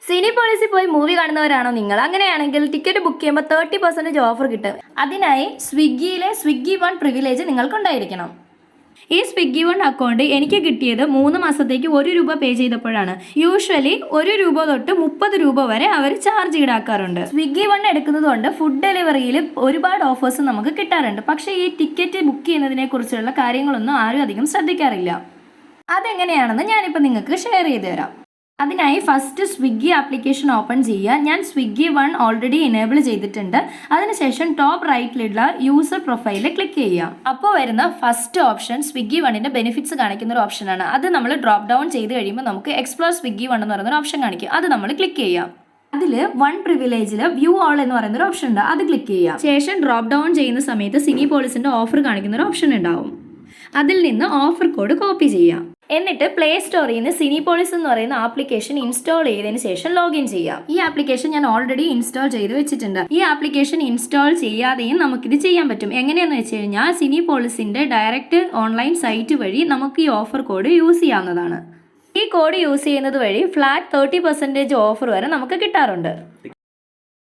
Sini policy പോയി movie കാണുന്നവരാണോ നിങ്ങൾ? അങ്ങനെയാണെങ്കിൽ ടിക്കറ്റ് ബുക്ക് ചെയ്യുമ്പോൾ 30% ഓഫർ കിട്ടും. അതിനായി സ്വിഗ്ഗിയിലെ സ്വിഗ്ഗി വൺ പ്രിവിലേജ് നിങ്ങൾക്കുണ്ടായിരിക്കണം. ഈ സ്വിഗ്ഗി വൺ അക്കൗണ്ട് എനിക്ക് കിട്ടിയത് 3 മാസത്തേക്ക് 1 രൂപ പേ ചെയ്തപ്പോഴാണ്. യൂഷ്വലി 1 രൂപ തൊട്ട് 30 രൂപ വരെ അവർ ചാർജ് ഈടാക്കാറുണ്ട്. സ്വിഗ്ഗി വൺ എടുക്കുന്നത് കൊണ്ട് ഫുഡ് ഡെലിവറിയിൽ ഒരുപാട് ഓഫേഴ്സ് നമുക്ക് കിട്ടാറുണ്ട്. പക്ഷേ ഈ ടിക്കറ്റ് ബുക്ക് ചെയ്യുന്നതിനെ കുറിച്ചുള്ള കാര്യങ്ങളൊന്നും ആരും അധികം ശ്രദ്ധിക്കാറില്ല. അതെങ്ങനെയാണെന്ന് ഞാനിപ്പോൾ നിങ്ങൾക്ക് ഷെയർ ചെയ്ത് തരാം. അതിനായി ഫസ്റ്റ് സ്വിഗ്ഗി ആപ്ലിക്കേഷൻ ഓപ്പൺ ചെയ്യുക. ഞാൻ സ്വിഗ്ഗി വൺ ഓൾറെഡി എനേബിൾ ചെയ്തിട്ടുണ്ട്. അതിനുശേഷം ടോപ്പ് റൈറ്റിലുള്ള യൂസർ പ്രൊഫൈലിൽ ക്ലിക്ക് ചെയ്യുക. അപ്പോൾ വരുന്ന ഫസ്റ്റ് ഓപ്ഷൻ സ്വിഗ്ഗി വണ്ണിൻ്റെ ബെനിഫിറ്റ്സ് കാണിക്കുന്ന ഒരു ഓപ്ഷനാണ്. അത് നമ്മൾ ഡ്രോപ്പ് ഡൗൺ ചെയ്ത് കഴിയുമ്പോൾ നമുക്ക് എക്സ്പ്ലോർ സ്വിഗ്ഗി വൺ എന്ന് പറയുന്ന ഓപ്ഷൻ കാണിക്കും. അത് നമ്മൾ ക്ലിക്ക് ചെയ്യാം. അതിൽ വൺ പ്രിവിലേജിൽ വ്യൂ ഓൾ എന്ന് പറയുന്ന ഒരു ഓപ്ഷൻ ഉണ്ട്. അത് ക്ലിക്ക് ചെയ്യാം. ശേഷം ഡ്രോപ്പ് ഡൗൺ ചെയ്യുന്ന സമയത്ത് സിനി പോളിസിൻ്റെ ഓഫർ കാണിക്കുന്ന ഒരു ഓപ്ഷൻ ഉണ്ടാവും. അതിൽ നിന്ന് ഓഫർ കോഡ് കോപ്പി ചെയ്യാം. എന്നിട്ട് പ്ലേ സ്റ്റോറിൽ നിന്ന് സിനി പോളിസ് എന്ന് പറയുന്ന ആപ്ലിക്കേഷൻ ഇൻസ്റ്റാൾ ചെയ്തതിന് ശേഷം ലോഗിൻ ചെയ്യാം. ഈ ആപ്ലിക്കേഷൻ ഞാൻ ഓൾറെഡി ഇൻസ്റ്റാൾ ചെയ്ത് വെച്ചിട്ടുണ്ട്. ഈ ആപ്ലിക്കേഷൻ ഇൻസ്റ്റാൾ ചെയ്യാതെയും നമുക്കിത് ചെയ്യാൻ പറ്റും. എങ്ങനെയാണെന്ന് വെച്ച് കഴിഞ്ഞാൽ സിനി പോളിസിൻ്റെ ഡയറക്റ്റ് ഓൺലൈൻ സൈറ്റ് വഴി നമുക്ക് ഈ ഓഫർ കോഡ് യൂസ് ചെയ്യാവുന്നതാണ്. ഈ കോഡ് യൂസ് ചെയ്യുന്നത് വഴി ഫ്ലാറ്റ് 30% ഓഫർ വരെ നമുക്ക് കിട്ടാറുണ്ട്.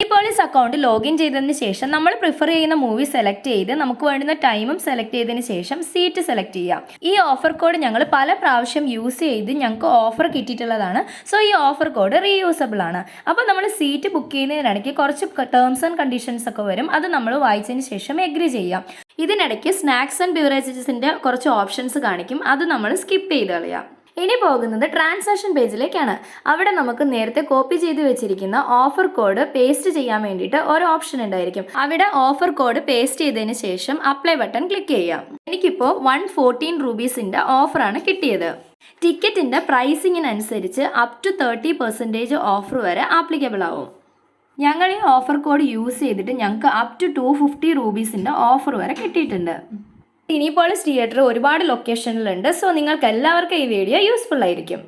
സിനി പോളിസ് അക്കൗണ്ട് ലോഗിൻ ചെയ്തതിന് ശേഷം നമ്മൾ പ്രിഫർ ചെയ്യുന്ന മൂവി സെലക്ട് ചെയ്ത് നമുക്ക് വേണ്ടുന്ന ടൈമും സെലക്ട് ചെയ്തതിന് ശേഷം സീറ്റ് സെലക്ട് ചെയ്യാം. ഈ ഓഫർ കോഡ് ഞങ്ങൾ പല പ്രാവശ്യം യൂസ് ചെയ്ത് ഞങ്ങൾക്ക് ഓഫർ കിട്ടിയിട്ടുള്ളതാണ്. സോ ഈ ഓഫർ കോഡ് റീയൂസബിൾ ആണ്. അപ്പോൾ നമ്മൾ സീറ്റ് ബുക്ക് ചെയ്യുന്നതിനിടയ്ക്ക് കുറച്ച് ടേംസ് ആൻഡ് കണ്ടീഷൻസ് ഒക്കെ വരും. അത് നമ്മൾ വായിച്ചതിന് ശേഷം എഗ്രി ചെയ്യാം. ഇതിനിടയ്ക്ക് സ്നാക്സ് ആൻഡ് ബിവറേജസിൻ്റെ കുറച്ച് ഓപ്ഷൻസ് കാണിക്കും. അത് നമ്മൾ സ്കിപ്പ് ചെയ്ത് കളയാം. ഇനി പോകുന്നത് ട്രാൻസാക്ഷൻ പേജിലേക്കാണ്. അവിടെ നമുക്ക് നേരത്തെ കോപ്പി ചെയ്ത് വെച്ചിരിക്കുന്ന ഓഫർ കോഡ് പേസ്റ്റ് ചെയ്യാൻ വേണ്ടിയിട്ട് ഒരു ഓപ്ഷൻ ഉണ്ടായിരിക്കും. അവിടെ ഓഫർ കോഡ് പേസ്റ്റ് ചെയ്തതിന് ശേഷം അപ്ലൈ ബട്ടൺ ക്ലിക്ക് ചെയ്യാം. എനിക്കിപ്പോൾ 114 രൂപീസിൻ്റെ ഓഫറാണ് കിട്ടിയത്. ടിക്കറ്റിൻ്റെ പ്രൈസിങ്ങിനനുസരിച്ച് അപ് ടു 30% ഓഫർ വരെ ആപ്ലിക്കബിൾ ആവും. ഞങ്ങൾ ഈ ഓഫർ കോഡ് യൂസ് ചെയ്തിട്ട് ഞങ്ങൾക്ക് അപ് ടു 250 രൂപീസിൻ്റെ ഓഫർ വരെ കിട്ടിയിട്ടുണ്ട്. സിനി പോളിസ് തിയേറ്റർ ഒരുപാട് ലൊക്കേഷനിലുണ്ട്. സോ നിങ്ങൾക്ക് എല്ലാവർക്കും ഈ വീഡിയോ യൂസ്ഫുൾ ആയിരിക്കും.